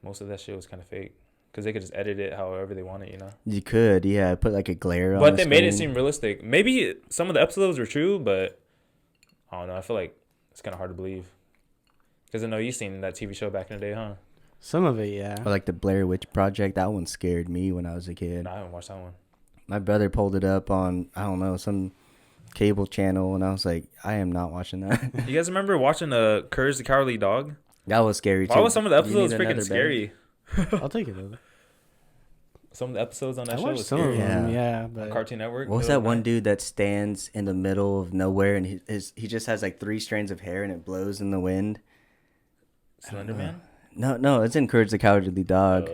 [SPEAKER 3] most of that shit was kind of fake because they could just edit it however they want it, you know.
[SPEAKER 1] You could, yeah, put like a glare on.
[SPEAKER 3] But
[SPEAKER 1] the
[SPEAKER 3] they made it
[SPEAKER 1] screen.
[SPEAKER 3] seem realistic. Maybe some of the episodes were true, but I don't know. I feel like it's kind of hard to believe because I know you seen that TV show back in the day, huh?
[SPEAKER 2] Some of it, yeah.
[SPEAKER 1] Or like the Blair Witch Project. That one scared me when I was a kid.
[SPEAKER 3] No, I haven't watched that one.
[SPEAKER 1] My brother pulled it up on, I don't know, some cable channel, and I was like, I am not watching that.
[SPEAKER 3] You guys remember watching Courage the Cowardly Dog?
[SPEAKER 1] That was scary too.
[SPEAKER 3] Why was some of the
[SPEAKER 1] You
[SPEAKER 3] episodes
[SPEAKER 1] need
[SPEAKER 3] freaking
[SPEAKER 1] another
[SPEAKER 3] scary?
[SPEAKER 2] I'll take it though.
[SPEAKER 3] Some of the episodes on that
[SPEAKER 2] I
[SPEAKER 3] show
[SPEAKER 2] watched
[SPEAKER 3] was
[SPEAKER 2] some of
[SPEAKER 3] scary.
[SPEAKER 2] them,
[SPEAKER 1] Yeah.
[SPEAKER 2] yeah,
[SPEAKER 3] On
[SPEAKER 2] but
[SPEAKER 3] Cartoon Network.
[SPEAKER 1] What was
[SPEAKER 3] middle
[SPEAKER 1] that
[SPEAKER 3] of
[SPEAKER 1] one
[SPEAKER 3] the night.
[SPEAKER 1] dude that stands in the middle of nowhere and he just has like 3 strands of hair and it blows in the wind?
[SPEAKER 3] Slender Man?
[SPEAKER 1] No, it's in Courage the Cowardly Dog.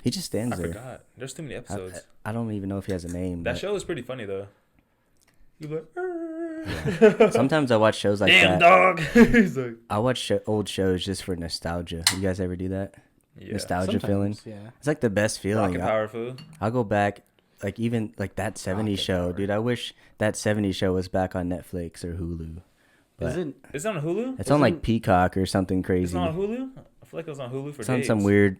[SPEAKER 1] He just
[SPEAKER 3] I
[SPEAKER 1] stands there.
[SPEAKER 3] forgot. There's too many episodes.
[SPEAKER 1] I don't even know if he has a name.
[SPEAKER 3] That
[SPEAKER 1] but
[SPEAKER 3] show is pretty funny though. You like,
[SPEAKER 1] sometimes I watch shows like
[SPEAKER 3] damn
[SPEAKER 1] that.
[SPEAKER 3] dog. He's like,
[SPEAKER 1] I watch old shows just for nostalgia. You guys ever do that?
[SPEAKER 3] yeah.
[SPEAKER 1] Nostalgia feeling.
[SPEAKER 2] sometimes, yeah.
[SPEAKER 1] It's like the best feeling.
[SPEAKER 3] Rocket Power Food.
[SPEAKER 1] I'll go back, like even like that '70s
[SPEAKER 3] Rocket
[SPEAKER 1] show,
[SPEAKER 3] Power.
[SPEAKER 1] dude. I wish that '70s show was back on Netflix or Hulu. But
[SPEAKER 2] Isn't
[SPEAKER 3] Is it on Hulu?
[SPEAKER 1] it's on like
[SPEAKER 2] isn't-
[SPEAKER 1] Peacock or something
[SPEAKER 3] It's
[SPEAKER 1] crazy.
[SPEAKER 3] not on Hulu? I feel like it was on Hulu for
[SPEAKER 1] It's on
[SPEAKER 3] days.
[SPEAKER 1] some weird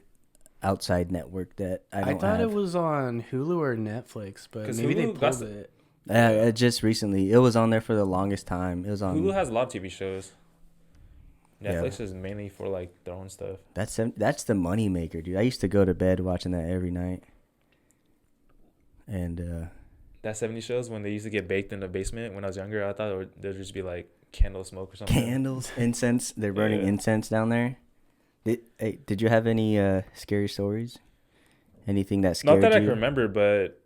[SPEAKER 1] outside network that I
[SPEAKER 2] I
[SPEAKER 1] don't
[SPEAKER 2] thought
[SPEAKER 1] have.
[SPEAKER 2] it was on Hulu or Netflix, but
[SPEAKER 3] 'Cause
[SPEAKER 2] maybe they
[SPEAKER 3] Hulu got
[SPEAKER 2] pulled
[SPEAKER 3] s-
[SPEAKER 2] it.
[SPEAKER 1] Just recently, it was on there for the longest time. It was on.
[SPEAKER 3] Hulu has a lot of TV shows.
[SPEAKER 1] Yeah.
[SPEAKER 3] Netflix is mainly for like their own stuff.
[SPEAKER 1] That's the money maker, dude. I used to go to bed watching that every night. And
[SPEAKER 3] That 70 shows when they used to get baked in the basement when I was younger, I thought there'd just be like candle smoke or something.
[SPEAKER 1] candles, incense. They're burning
[SPEAKER 3] Yeah.
[SPEAKER 1] incense down there. Did you have any scary stories? Anything that
[SPEAKER 3] Not
[SPEAKER 1] scared
[SPEAKER 3] that I
[SPEAKER 1] you?
[SPEAKER 3] can remember, but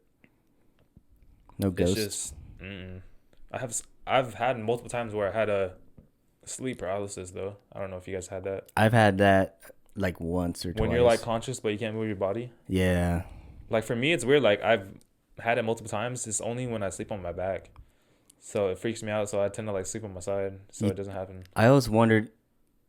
[SPEAKER 1] No
[SPEAKER 3] it's
[SPEAKER 1] ghosts.
[SPEAKER 3] just I've had multiple times where I had a sleep paralysis though. I don't know if you guys had that.
[SPEAKER 1] I've had that like once or twice.
[SPEAKER 3] When you're like conscious but you can't move your body.
[SPEAKER 1] Yeah.
[SPEAKER 3] Like for me, it's weird. Like I've had it multiple times. It's only when I sleep on my back, so it freaks me out. So I tend to like sleep on my side, so it doesn't happen.
[SPEAKER 1] I always wondered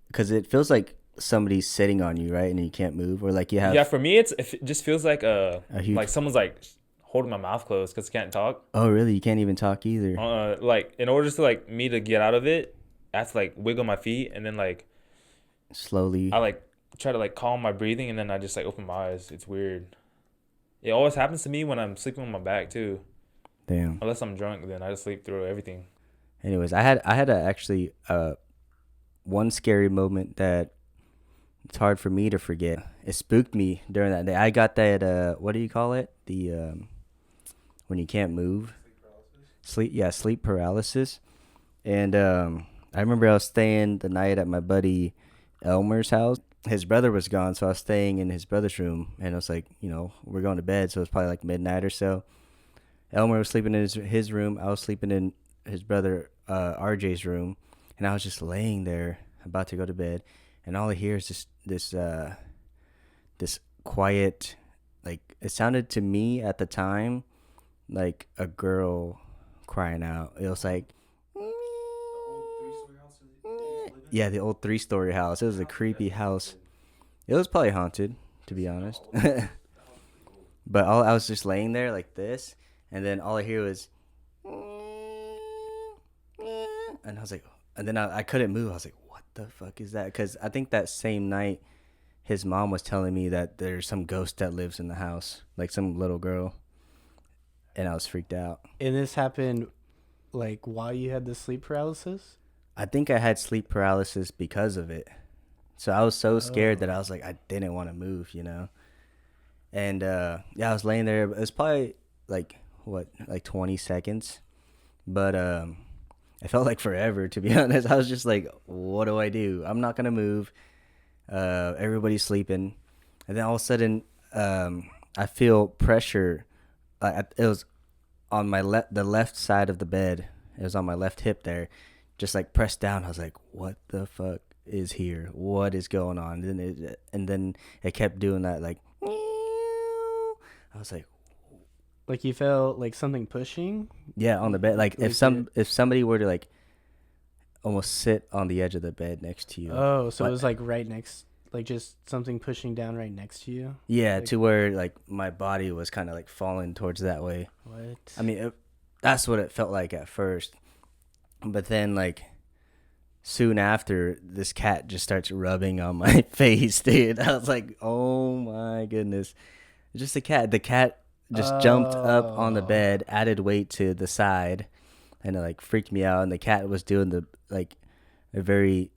[SPEAKER 1] because it feels like somebody's sitting on you, right, and you can't move, or like you have.
[SPEAKER 3] Yeah, for me, it just feels like
[SPEAKER 1] A huge-
[SPEAKER 3] like someone's like holding my mouth closed because I can't talk.
[SPEAKER 1] Oh, really? You can't even talk either.
[SPEAKER 3] Like in order to like me to get out of it, I have to like wiggle my feet and then like
[SPEAKER 1] Slowly.
[SPEAKER 3] I like try to like calm my breathing and then I just like open my eyes. It's weird. It always happens to me when I'm sleeping on my back too.
[SPEAKER 1] Damn.
[SPEAKER 3] Unless I'm drunk, then I just sleep through everything.
[SPEAKER 1] Anyways, I had actually one scary moment that it's hard for me to forget. It spooked me during that day. I got that what do you call it? The when you can't move. Sleep paralysis. And I remember I was staying the night at my buddy Elmer's house. His brother was gone, so I was staying in his brother's room, and it was like, we're going to bed, so it was probably like midnight or so. Elmer was sleeping in his room. I was sleeping in his brother RJ's room, and I was just laying there about to go to bed, and all I hear is this quiet, like it sounded to me at the time like a girl crying out. It was like, yeah, the old 3-story house. It was a creepy house. It was probably haunted, to be honest. But I was just laying there like this, and then all I hear was, and I was like, and then I couldn't move. I was like, what the fuck is that? Because I think that same night, his mom was telling me that there's some ghost that lives in the house, like some little girl, and I was freaked out.
[SPEAKER 2] And this happened like while you had the sleep paralysis?
[SPEAKER 1] I think I had sleep paralysis because of it. So I was so scared that I was like, I didn't want to move, And yeah, I was laying there. It was probably like 20 seconds, but it felt like forever, to be honest. I was just like, what do I do? I'm not gonna move. Everybody's sleeping, and then all of a sudden, I feel pressure. It was on the left side of the bed. It was on my left hip there, just like pressed down. I was like, what the fuck is here? What is going on? And then it kept doing that, like, I was like,
[SPEAKER 2] Like you felt like something pushing?
[SPEAKER 1] yeah, on the bed. Like
[SPEAKER 2] Like
[SPEAKER 1] if somebody were to like almost sit on the edge of the bed next to you.
[SPEAKER 2] Oh, so
[SPEAKER 1] But-
[SPEAKER 2] it was like right next, like just something pushing down right next to you?
[SPEAKER 1] Yeah,
[SPEAKER 2] like-
[SPEAKER 1] to where like my body was kind of like falling towards that way.
[SPEAKER 2] What?
[SPEAKER 1] I mean, that's what it felt like at first. But then, like, soon after, this cat just starts rubbing on my face, dude. I was like, oh my goodness. Just a cat. The cat just jumped up on the
[SPEAKER 2] Oh.
[SPEAKER 1] bed, added weight to the side, and it, like, freaked me out. And the cat was doing a very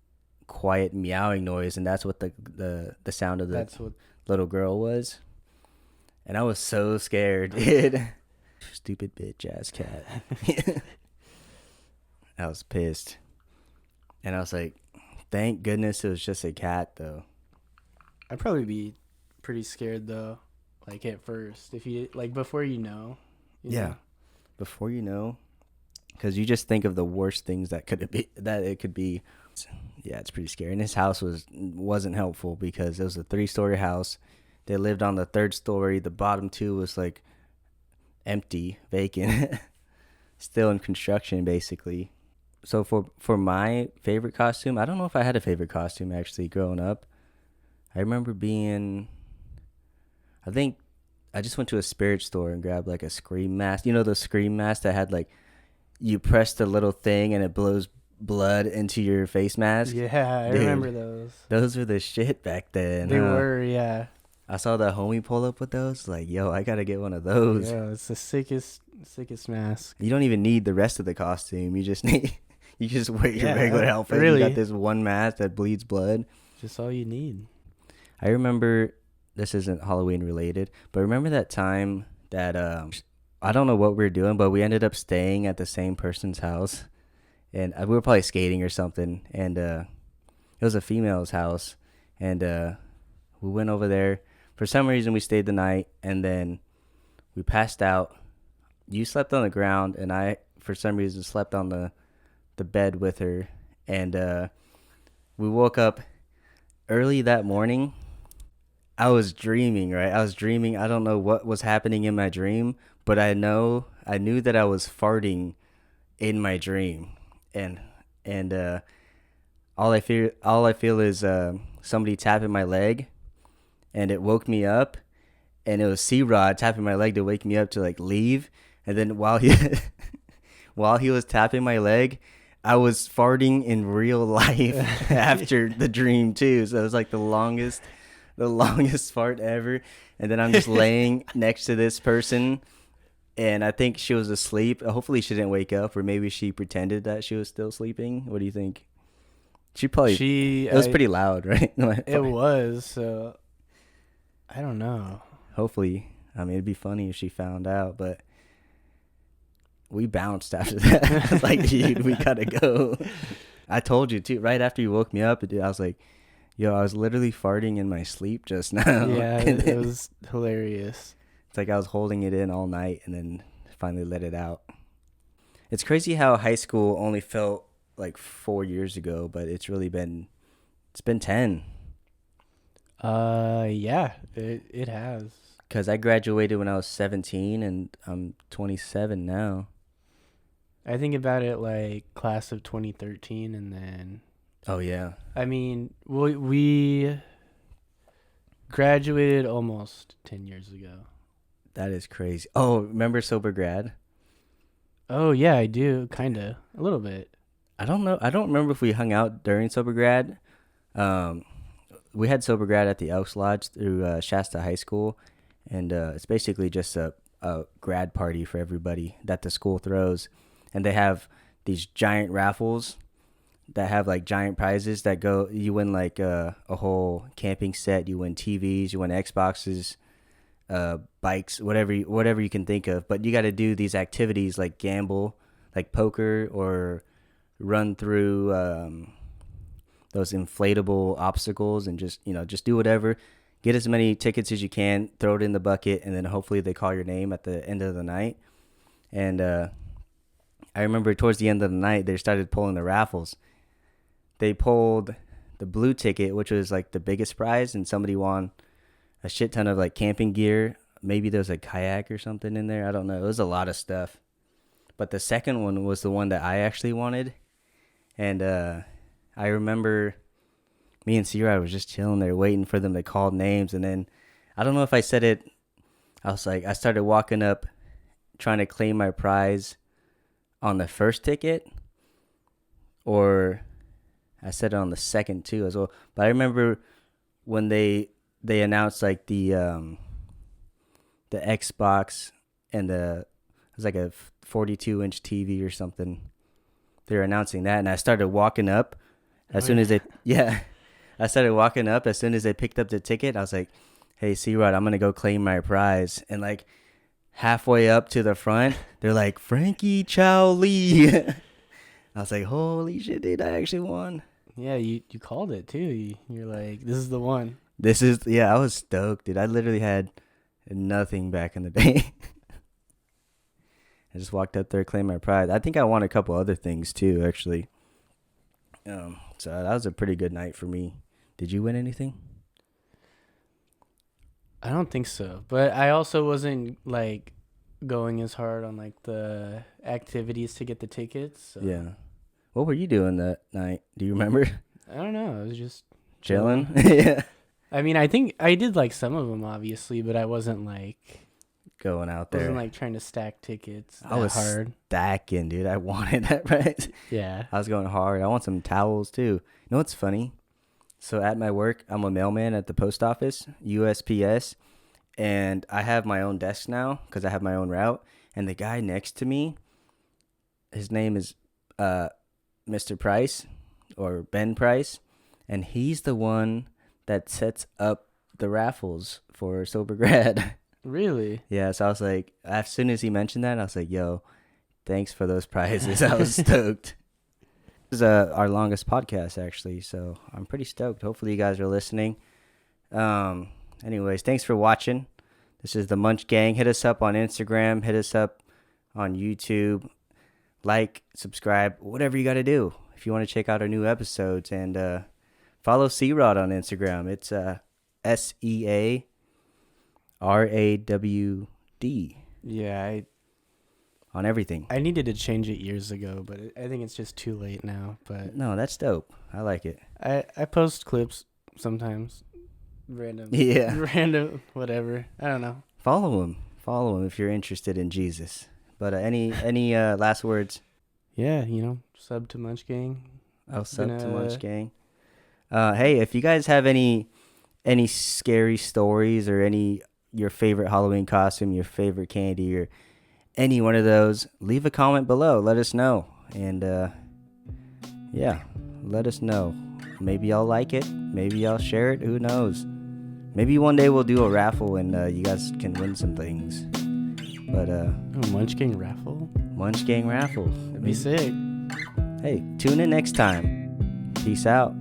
[SPEAKER 1] quiet meowing noise, and that's what the sound of the
[SPEAKER 2] That's what.
[SPEAKER 1] little girl was. And I was so scared, dude. Stupid bitch ass cat. I was pissed. And I was like, thank goodness it was just a cat, though.
[SPEAKER 2] I'd probably be pretty scared though, like at first, if you like before you know.
[SPEAKER 1] Before you know, because you just think of the worst things that it could be. Yeah, it's pretty scary. And his house wasn't helpful because it was a 3-story house. They lived on the 3rd story. The bottom 2 was like empty, vacant, still in construction basically. So for my favorite costume, I don't know if I had a favorite costume actually growing up. I remember I think I just went to a spirit store and grabbed like a scream mask. You know those scream masks that had like you press the little thing and it blows blood into your face mask?
[SPEAKER 2] Yeah, I
[SPEAKER 1] Dude,
[SPEAKER 2] remember those.
[SPEAKER 1] Those were the shit back then.
[SPEAKER 2] They
[SPEAKER 1] huh?
[SPEAKER 2] were, yeah.
[SPEAKER 1] I saw the homie pull up with those. Like, yo, I gotta get one of those.
[SPEAKER 2] Yeah, it's the sickest mask.
[SPEAKER 1] You don't even need the rest of the costume. You just wear your regular outfit.
[SPEAKER 2] Really.
[SPEAKER 1] You got this one mask that bleeds blood.
[SPEAKER 2] Just all you need.
[SPEAKER 1] I remember, this isn't Halloween related, but remember that time that I don't know what we were doing, but we ended up staying at the same person's house, and we were probably skating or something, and it was a female's house, and we went over there. For some reason, we stayed the night, and then we passed out. You slept on the ground, and I, for some reason, slept on the bed with her, and we woke up early that morning. I was dreaming, right? I don't know what was happening in my dream, but I knew that I was farting in my dream, and all I feel is somebody tapping my leg, and it woke me up, and it was C-Rod tapping my leg to wake me up to like leave, and then while he while he was tapping my leg, I was farting in real life after the dream too. So it was like the longest fart ever. And then I'm just laying next to this person, and I think she was asleep. Hopefully she didn't wake up, or maybe she pretended that she was still sleeping. What do you think? It was pretty loud, right?
[SPEAKER 2] It was, so I don't know.
[SPEAKER 1] Hopefully, I mean, it'd be funny if she found out, but we bounced after that. I was like, dude, we gotta go. I told you too, right after you woke me up, I was like, yo, I was literally farting in my sleep just now.
[SPEAKER 2] Yeah, it was hilarious.
[SPEAKER 1] It's like I was holding it in all night and then finally let it out. It's crazy how high school only felt like 4 years ago, but it's been 10.
[SPEAKER 2] Yeah, it has.
[SPEAKER 1] Because I graduated when I was 17 and I'm 27 now.
[SPEAKER 2] I think about it like class of 2013, and then
[SPEAKER 1] Oh, yeah.
[SPEAKER 2] I mean, we graduated almost 10 years ago.
[SPEAKER 1] That is crazy. Oh, remember Sober Grad?
[SPEAKER 2] Oh, yeah, I do. Kind of. A little bit.
[SPEAKER 1] I don't know. I don't remember if we hung out during Sober Grad. We had Sober Grad at the Elks Lodge through Shasta High School. And it's basically just a grad party for everybody that the school throws. And they have these giant raffles that have like giant prizes that go, you win like a whole camping set, you win TVs, you win Xboxes, bikes, whatever you can think of. But you got to do these activities like gamble, like poker, or run through those inflatable obstacles, and just do whatever. Get as many tickets as you can, throw it in the bucket, and then hopefully they call your name at the end of the night. And I remember towards the end of the night, they started pulling the raffles. They pulled the blue ticket, which was like the biggest prize, and somebody won a shit ton of like camping gear. Maybe there was a kayak or something in there. I don't know. It was a lot of stuff. But the second one was the one that I actually wanted. And I remember me and C-Rod was just chilling there waiting for them to call names. And then I don't know if I said it. I was like, I started walking up trying to claim my prize on the first ticket, or I said it on the second too as well. But I remember when they announced like the Xbox and it was like a 42-inch TV or something. They were announcing that, and I started walking up as soon as I started walking up as soon as they picked up the ticket. I was like, hey, C-Rod, I'm gonna go claim my prize. And like halfway up to the front, they're like, Frankie Chow Lee. I was like, holy shit, dude, I actually won.
[SPEAKER 2] Yeah, you called it too. You're like, this is the one.
[SPEAKER 1] I was stoked, dude. I literally had nothing back in the day. I just walked up there, claimed my pride. I think I won a couple other things too, actually. So that was a pretty good night for me. Did you win anything?
[SPEAKER 2] I don't think so, but I also wasn't like going as hard on like the activities to get the tickets. So.
[SPEAKER 1] Yeah. What were you doing that night? Do you remember?
[SPEAKER 2] I don't know. I was just
[SPEAKER 1] Chilling? Yeah.
[SPEAKER 2] I mean, I think I did like some of them, obviously, but I wasn't like
[SPEAKER 1] Going out there.
[SPEAKER 2] wasn't like trying to stack tickets.
[SPEAKER 1] I was
[SPEAKER 2] hard.
[SPEAKER 1] stacking, dude. I wanted that prize.
[SPEAKER 2] Yeah.
[SPEAKER 1] I was going hard. I want some towels too. You know what's funny? So at my work, I'm a mailman at the post office, USPS, and I have my own desk now because I have my own route. And the guy next to me, his name is Mr. Price or Ben Price, and he's the one that sets up the raffles for Sober Grad.
[SPEAKER 2] Really?
[SPEAKER 1] Yeah, so I was like, as soon as he mentioned that, I was like, yo, thanks for those prizes. I was stoked. This is our longest podcast, actually, so I'm pretty stoked. Hopefully you guys are listening. Anyways, thanks for watching. This is the Munch Gang. Hit us up on Instagram. Hit us up on YouTube. Like, subscribe, whatever you got to do if you want to check out our new episodes. And follow C-Rod on Instagram. It's SEARAWD
[SPEAKER 2] Yeah,
[SPEAKER 1] on everything.
[SPEAKER 2] I needed to change it years ago, but I think it's just too late now. But
[SPEAKER 1] No, that's dope. I like it.
[SPEAKER 2] I post clips sometimes, random,
[SPEAKER 1] Yeah.
[SPEAKER 2] random, whatever. I don't know.
[SPEAKER 1] Follow him if you're interested in Jesus. But any last words?
[SPEAKER 2] Yeah, sub to Munch Gang.
[SPEAKER 1] I'll sub to
[SPEAKER 2] Gonna-
[SPEAKER 1] Munch Gang. Hey, if you guys have any scary stories or your favorite Halloween costume, your favorite candy, or any one of those, leave a comment below. Let us know. And yeah, let us know. Maybe I'll like it. Maybe I'll share it. Who knows? Maybe one day we'll do a raffle and you guys can win some things. But
[SPEAKER 2] Munch Gang raffle.
[SPEAKER 1] Munch Gang raffle.
[SPEAKER 2] That'd be sick.
[SPEAKER 1] Hey, tune in next time. Peace out.